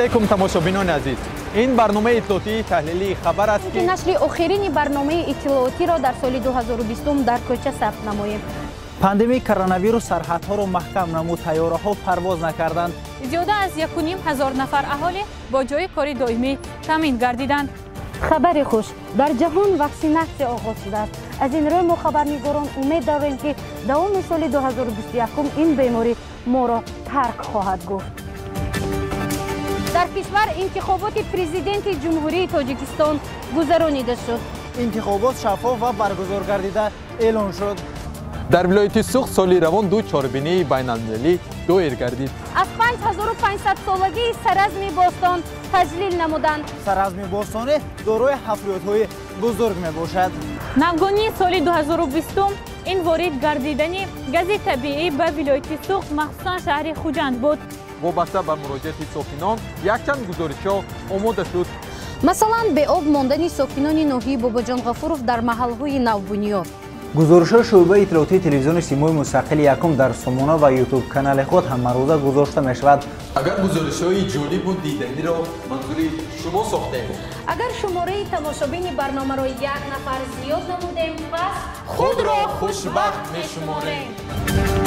علیکم تماشابینان عزیز. این برنامه اطلاعاتی تحلیلی خبر است که نشر آخرین برنامه اطلاعاتی را در سال 2020 در کوچه ثبت نماییم. پاندمی کرونا ویروس سرحدها را محکم نمود، طیاره‌ها پرواز نکردند. زیاده از 1,500 نفر اهالی با جای کاری دائمی تامین گردیدند. خبر خوش، در جهان واکسیناسیون آغاز شده است. از این روی ما خبرنگاران امید داریم که دوام سال 2021 این بیماری ما را ترک خواهد گفت. در کشور انتخابات پرزیدنت جمهوری تاجیکستان گذرانیده شد. انتخابات شفاف و برگزار گردیده اعلان شد. در ولایت سوخت سالی روان دو چهاربینی بین‌المللی دایر گردید. از 5500 سالگی سرزم باستان تجلیل نمودند. سرزم باستانی دارای حفریت‌های بزرگ میباشد. نوگانی سال 2020 این وارد گردیدنی گاز طبیعی به ولایت سوخت مخصوصا شهر خوجند بود. وابسته به مراجعت ساکنان یکچند گزارش‌ها آماده شد. مثلا به آب ماندن ساکنان ناحیه باباجان غفورов در محل‌های نوبنیاد. گزارش‌ها شعبه اطلاعاتی تلویزیون سیمای مستقل یکم در سامانه و یوتیوب کانال خود هم روزه گذاشته می‌شود. اگر گزارش‌های جالب و دیدنی را منظور شما ساختیم، اگر شماره تماشابین برنامه را یک نفر زیاد نمودیم، پس خود را خوشبخت می‌شماریم.